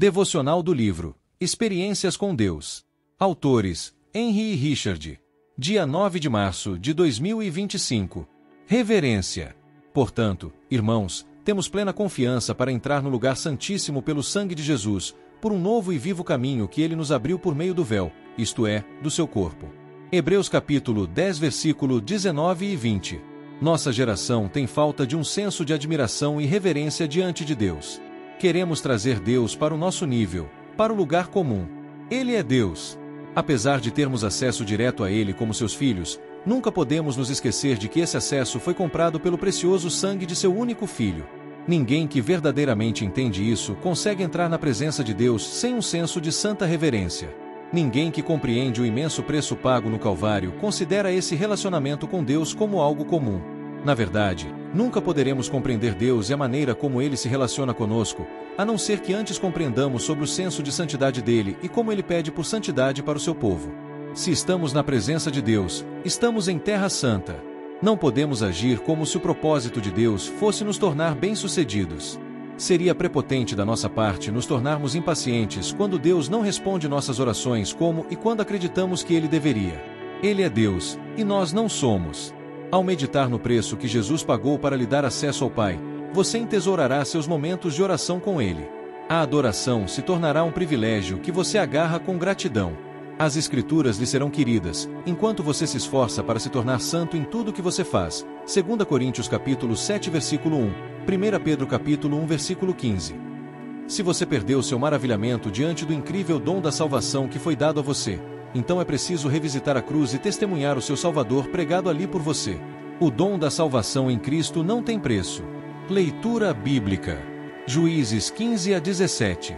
Devocional do livro Experiências com Deus. Autores: Henry e Richard. Dia 9 de março de 2025. Reverência. Portanto, irmãos, temos plena confiança para entrar no lugar santíssimo pelo sangue de Jesus, por um novo e vivo caminho que ele nos abriu por meio do véu, isto é, do seu corpo. Hebreus capítulo 10 versículo 19 e 20. Nossa geração tem falta de um senso de admiração e reverência diante de Deus. Queremos trazer Deus para o nosso nível, para o lugar comum. Ele é Deus. Apesar de termos acesso direto a Ele como seus filhos, nunca podemos nos esquecer de que esse acesso foi comprado pelo precioso sangue de seu único Filho. Ninguém que verdadeiramente entende isso consegue entrar na presença de Deus sem um senso de santa reverência. Ninguém que compreende o imenso preço pago no Calvário considera esse relacionamento com Deus como algo comum. Na verdade, nunca poderemos compreender Deus e a maneira como Ele se relaciona conosco, a não ser que antes compreendamos sobre o senso de santidade dele e como Ele pede por santidade para o seu povo. Se estamos na presença de Deus, estamos em terra santa. Não podemos agir como se o propósito de Deus fosse nos tornar bem-sucedidos. Seria prepotente da nossa parte nos tornarmos impacientes quando Deus não responde nossas orações como e quando acreditamos que Ele deveria. Ele é Deus, e nós não somos. Ao meditar no preço que Jesus pagou para lhe dar acesso ao Pai, você entesourará seus momentos de oração com Ele. A adoração se tornará um privilégio que você agarra com gratidão. As Escrituras lhe serão queridas, enquanto você se esforça para se tornar santo em tudo que você faz. 2 Coríntios capítulo 7 versículo 1, 1 Pedro capítulo 1 versículo 15. Se você perdeu seu maravilhamento diante do incrível dom da salvação que foi dado a você, então é preciso revisitar a cruz e testemunhar o seu Salvador pregado ali por você. O dom da salvação em Cristo não tem preço. Leitura bíblica. Juízes 15 a 17.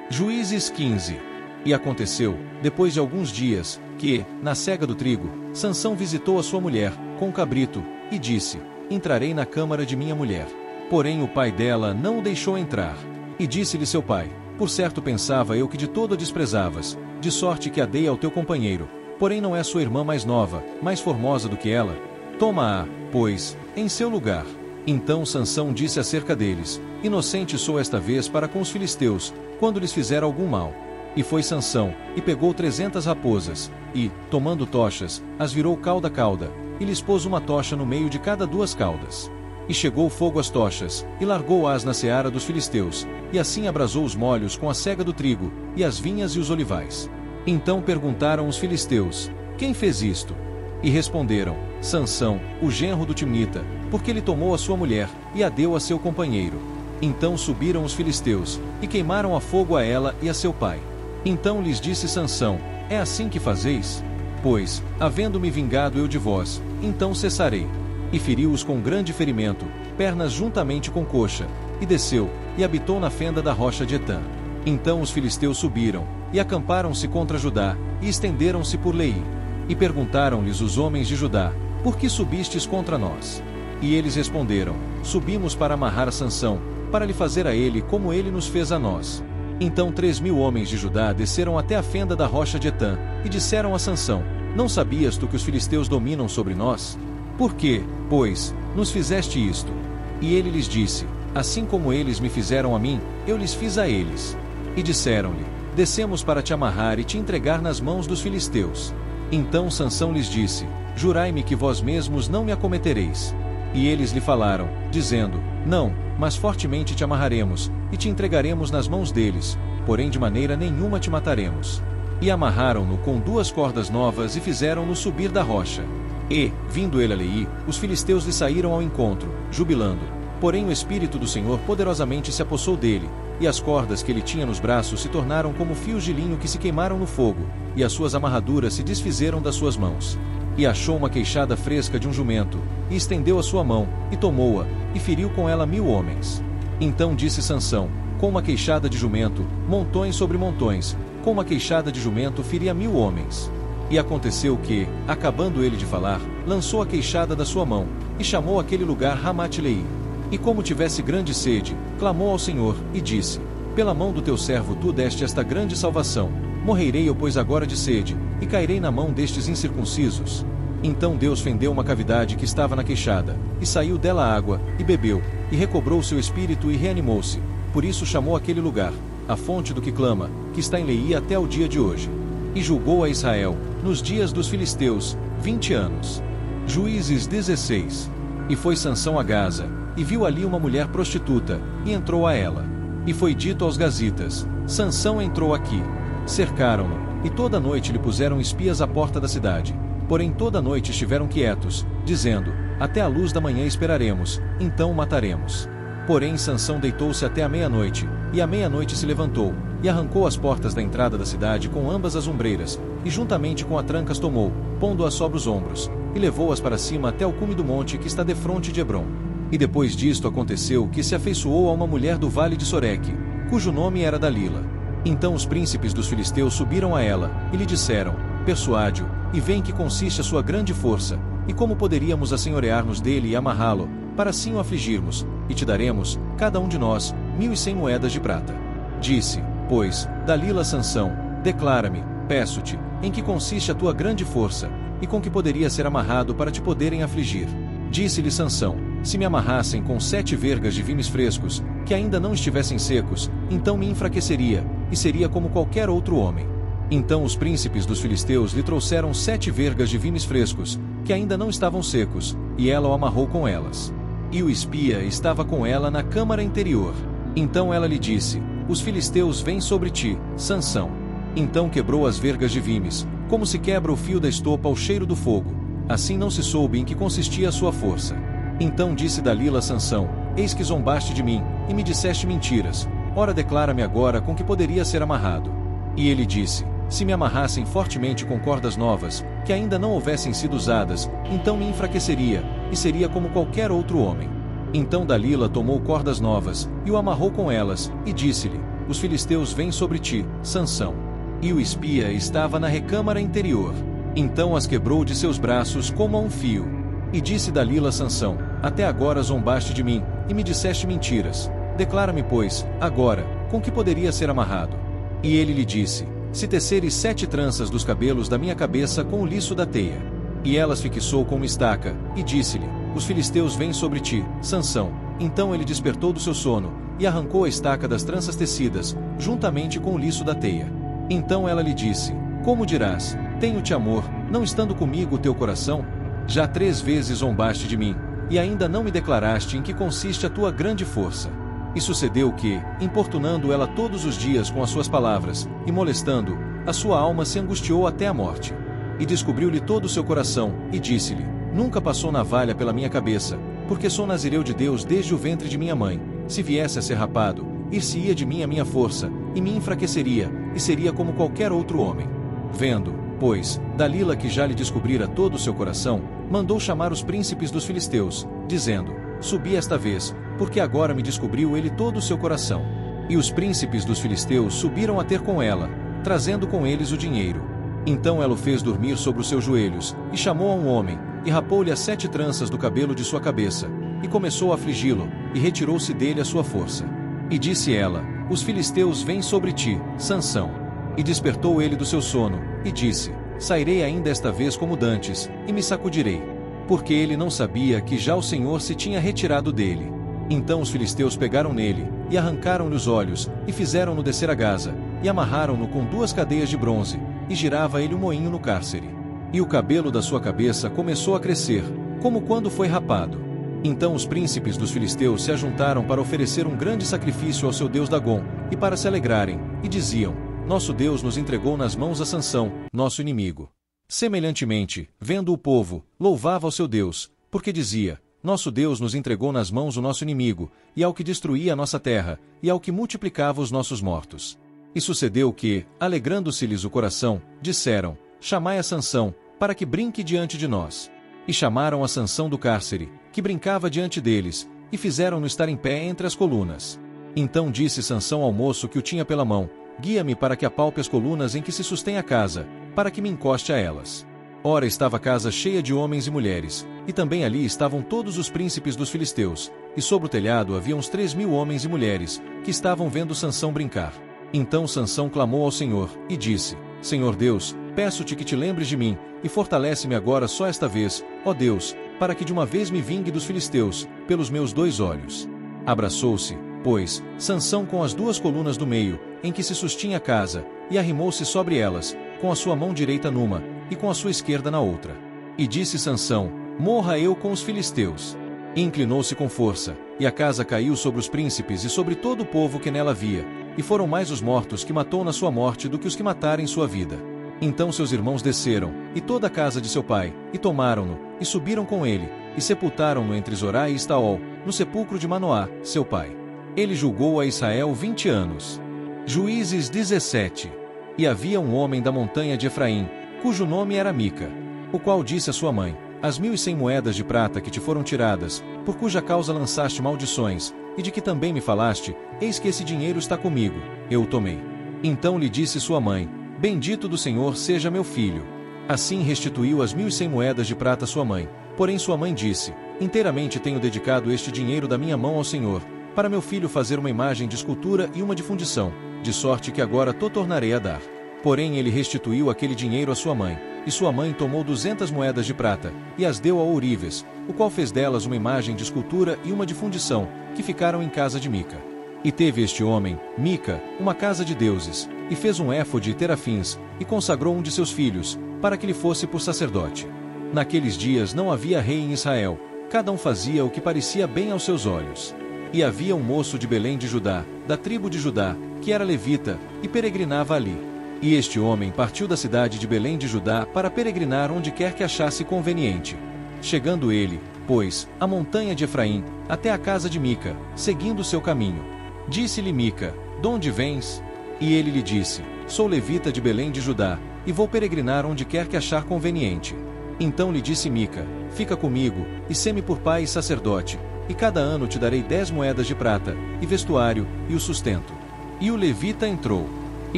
Juízes 15. E aconteceu, depois de alguns dias, que, na cega do trigo, Sansão visitou a sua mulher, com um cabrito, e disse: Entrarei na câmara de minha mulher. Porém o pai dela não o deixou entrar. E disse-lhe seu pai: Por certo pensava eu que de todo a desprezavas, de sorte que a dei ao teu companheiro, porém não é sua irmã mais nova, mais formosa do que ela? Toma-a, pois, em seu lugar. Então Sansão disse acerca deles: Inocente sou esta vez para com os filisteus, quando lhes fizer algum mal. E foi Sansão, e pegou 300 raposas, e, tomando tochas, as virou cauda a cauda, e lhes pôs uma tocha no meio de cada duas caudas. E chegou o fogo às tochas, e largou-as na seara dos filisteus, e assim abrasou os molhos com a cega do trigo, e as vinhas e os olivais. Então perguntaram os filisteus: Quem fez isto? E responderam: Sansão, o genro do Timnita, porque ele tomou a sua mulher, e a deu a seu companheiro. Então subiram os filisteus, e queimaram a fogo a ela e a seu pai. Então lhes disse Sansão: É assim que fazeis? Pois, havendo-me vingado eu de vós, então cessarei. E feriu-os com grande ferimento, pernas juntamente com coxa, e desceu, e habitou na fenda da rocha de Etã. Então os filisteus subiram, e acamparam-se contra Judá, e estenderam-se por Leí. E perguntaram-lhes os homens de Judá: Por que subistes contra nós? E eles responderam: Subimos para amarrar a Sansão, para lhe fazer a ele como ele nos fez a nós. Então 3.000 homens de Judá desceram até a fenda da rocha de Etã, e disseram a Sansão: Não sabias tu que os filisteus dominam sobre nós? Por que, pois, nos fizeste isto? E ele lhes disse: Assim como eles me fizeram a mim, eu lhes fiz a eles. E disseram-lhe: Descemos para te amarrar e te entregar nas mãos dos filisteus. Então Sansão lhes disse: Jurai-me que vós mesmos não me acometereis. E eles lhe falaram, dizendo: Não, mas fortemente te amarraremos, e te entregaremos nas mãos deles, porém de maneira nenhuma te mataremos. E amarraram-no com 2 cordas novas e fizeram-no subir da rocha. E, vindo ele a Leí, os filisteus lhe saíram ao encontro, jubilando. Porém o Espírito do Senhor poderosamente se apossou dele, e as cordas que ele tinha nos braços se tornaram como fios de linho que se queimaram no fogo, e as suas amarraduras se desfizeram das suas mãos. E achou uma queixada fresca de um jumento, e estendeu a sua mão, e tomou-a, e feriu com ela 1000 homens. Então disse Sansão: Com uma queixada de jumento, montões sobre montões, com uma queixada de jumento feria 1000 homens. E aconteceu que, acabando ele de falar, lançou a queixada da sua mão, e chamou aquele lugar Ramat-Leí. E como tivesse grande sede, clamou ao Senhor, e disse: Pela mão do teu servo tu deste esta grande salvação. Morrerei eu pois agora de sede, e cairei na mão destes incircuncisos? Então Deus fendeu uma cavidade que estava na queixada, e saiu dela água, e bebeu, e recobrou seu espírito e reanimou-se. Por isso chamou aquele lugar a fonte do que clama, que está em Leí até o dia de hoje. E julgou a Israel, nos dias dos filisteus, 20 anos. Juízes 16. E foi Sansão a Gaza, e viu ali uma mulher prostituta, e entrou a ela. E foi dito aos gazitas: Sansão entrou aqui. Cercaram-no, e toda noite lhe puseram espias à porta da cidade. Porém toda noite estiveram quietos, dizendo: até a luz da manhã esperaremos, então o mataremos. Porém Sansão deitou-se até a meia-noite, e à meia-noite se levantou, e arrancou as portas da entrada da cidade com ambas as ombreiras, e juntamente com a trancas tomou, pondo-as sobre os ombros, e levou-as para cima até o cume do monte que está defronte de Hebrom. E depois disto aconteceu que se afeiçoou a uma mulher do vale de Soreque, cujo nome era Dalila. Então os príncipes dos filisteus subiram a ela, e lhe disseram: persuade-o, e vê em que consiste a sua grande força, e como poderíamos assenhorear-nos dele e amarrá-lo, para assim o afligirmos, e te daremos, cada um de nós, 1.100 moedas de prata. Disse, pois, Dalila a Sansão: declara-me, peço-te, em que consiste a tua grande força, e com que poderia ser amarrado para te poderem afligir. Disse-lhe Sansão: se me amarrassem com 7 vergas de vimes frescos, que ainda não estivessem secos, então me enfraqueceria, e seria como qualquer outro homem. Então os príncipes dos filisteus lhe trouxeram 7 vergas de vimes frescos, que ainda não estavam secos, e ela o amarrou com elas. E o espia estava com ela na câmara interior. Então ela lhe disse: os filisteus vêm sobre ti, Sansão. Então quebrou as vergas de vimes, como se quebra o fio da estopa ao cheiro do fogo. Assim não se soube em que consistia a sua força. Então disse Dalila a Sansão: eis que zombaste de mim, e me disseste mentiras. Ora declara-me agora com que poderia ser amarrado. E ele disse: se me amarrassem fortemente com cordas novas, que ainda não houvessem sido usadas, então me enfraqueceria, e seria como qualquer outro homem. Então Dalila tomou cordas novas, e o amarrou com elas, e disse-lhe: os filisteus vêm sobre ti, Sansão. E o espia estava na recâmara interior. Então as quebrou de seus braços como a um fio. E disse Dalila a Sansão: até agora zombaste de mim, e me disseste mentiras. Declara-me, pois, agora, com que poderia ser amarrado. E ele lhe disse: se teceres 7 tranças dos cabelos da minha cabeça com o liço da teia. E elas fixou com uma estaca, e disse-lhe: os filisteus vêm sobre ti, Sansão. Então ele despertou do seu sono, e arrancou a estaca das tranças tecidas, juntamente com o liço da teia. Então ela lhe disse: como dirás, tenho-te amor, não estando comigo o teu coração? Já 3 vezes zombaste de mim, e ainda não me declaraste em que consiste a tua grande força. E sucedeu que, importunando ela todos os dias com as suas palavras, e molestando, a sua alma se angustiou até a morte. E descobriu-lhe todo o seu coração, e disse-lhe: nunca passou navalha pela minha cabeça, porque sou nazireu de Deus desde o ventre de minha mãe. Se viesse a ser rapado, ir-se-ia de mim a minha força, e me enfraqueceria, e seria como qualquer outro homem. Vendo, pois, Dalila que já lhe descobrira todo o seu coração, mandou chamar os príncipes dos filisteus, dizendo: subi esta vez, porque agora me descobriu ele todo o seu coração. E os príncipes dos filisteus subiram a ter com ela, trazendo com eles o dinheiro. Então ela o fez dormir sobre os seus joelhos, e chamou a um homem, e rapou-lhe as 7 tranças do cabelo de sua cabeça, e começou a afligi-lo, e retirou-se dele a sua força. E disse ela: os filisteus vêm sobre ti, Sansão. E despertou ele do seu sono, e disse: sairei ainda esta vez como dantes, e me sacudirei. Porque ele não sabia que já o Senhor se tinha retirado dele. Então os filisteus pegaram nele, e arrancaram-lhe os olhos, e fizeram-no descer a Gaza, e amarraram-no com 2 cadeias de bronze, e girava ele um moinho no cárcere. E o cabelo da sua cabeça começou a crescer, como quando foi rapado. Então os príncipes dos filisteus se ajuntaram para oferecer um grande sacrifício ao seu deus Dagom, e para se alegrarem, e diziam: nosso Deus nos entregou nas mãos a Sansão, nosso inimigo. Semelhantemente, vendo o povo, louvava ao seu Deus, porque dizia: nosso Deus nos entregou nas mãos o nosso inimigo, e ao que destruía a nossa terra, e ao que multiplicava os nossos mortos. E sucedeu que, alegrando-se-lhes o coração, disseram: chamai a Sansão, para que brinque diante de nós. E chamaram a Sansão do cárcere, que brincava diante deles, e fizeram-no estar em pé entre as colunas. Então disse Sansão ao moço que o tinha pela mão: guia-me para que apalpe as colunas em que se sustém a casa, para que me encoste a elas. Ora estava a casa cheia de homens e mulheres, e também ali estavam todos os príncipes dos filisteus, e sobre o telhado havia uns 3.000 homens e mulheres, que estavam vendo Sansão brincar. Então Sansão clamou ao Senhor, e disse: Senhor Deus, peço-te que te lembres de mim, e fortalece-me agora só esta vez, ó Deus, para que de uma vez me vingue dos filisteus, pelos meus 2 olhos. Abraçou-se, pois, Sansão com as 2 colunas do meio, em que se sustinha a casa, e arrimou-se sobre elas, com a sua mão direita numa, e com a sua esquerda na outra. E disse Sansão: morra eu com os filisteus. E inclinou-se com força, e a casa caiu sobre os príncipes e sobre todo o povo que nela havia, e foram mais os mortos que matou na sua morte do que os que mataram em sua vida. Então seus irmãos desceram, e toda a casa de seu pai, e tomaram-no, e subiram com ele, e sepultaram-no entre Zorá e Estaol, no sepulcro de Manoá, seu pai. Ele julgou a Israel 20 anos. Juízes 17. E havia um homem da montanha de Efraim, cujo nome era Mica, o qual disse à sua mãe: as 1.100 moedas de prata que te foram tiradas, por cuja causa lançaste maldições, e de que também me falaste, eis que esse dinheiro está comigo, eu o tomei. Então lhe disse sua mãe: bendito do Senhor seja meu filho. Assim restituiu as 1.100 moedas de prata à sua mãe. Porém sua mãe disse: inteiramente tenho dedicado este dinheiro da minha mão ao Senhor, para meu filho fazer uma imagem de escultura e uma de fundição, de sorte que agora te tornarei a dar. Porém ele restituiu aquele dinheiro à sua mãe, e sua mãe tomou 200 moedas de prata, e as deu a ourives, o qual fez delas uma imagem de escultura e uma de fundição, que ficaram em casa de Mica. E teve este homem, Mica, uma casa de deuses, e fez um éfode e terafins, e consagrou um de seus filhos, para que lhe fosse por sacerdote. Naqueles dias não havia rei em Israel, cada um fazia o que parecia bem aos seus olhos. E havia um moço de Belém de Judá, da tribo de Judá, que era levita, e peregrinava ali. E este homem partiu da cidade de Belém de Judá para peregrinar onde quer que achasse conveniente. Chegando ele, pois, à montanha de Efraim, até a casa de Mica, seguindo o seu caminho. Disse-lhe Mica: donde vens? E ele lhe disse: sou levita de Belém de Judá, e vou peregrinar onde quer que achar conveniente. Então lhe disse Mica: fica comigo, e sê-me por pai e sacerdote, e cada ano te darei 10 moedas de prata, e vestuário, e o sustento. E o levita entrou. E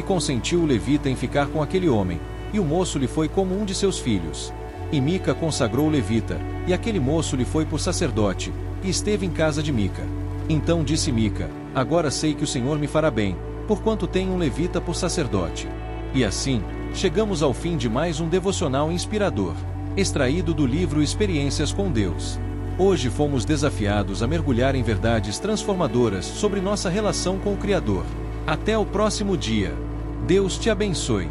consentiu o levita em ficar com aquele homem, e o moço lhe foi como um de seus filhos. E Mica consagrou o levita, e aquele moço lhe foi por sacerdote, e esteve em casa de Mica. Então disse Mica: agora sei que o Senhor me fará bem, porquanto tenho um levita por sacerdote. E assim, chegamos ao fim de mais um devocional inspirador, extraído do livro Experiências com Deus. Hoje fomos desafiados a mergulhar em verdades transformadoras sobre nossa relação com o Criador. Até o próximo dia. Deus te abençoe.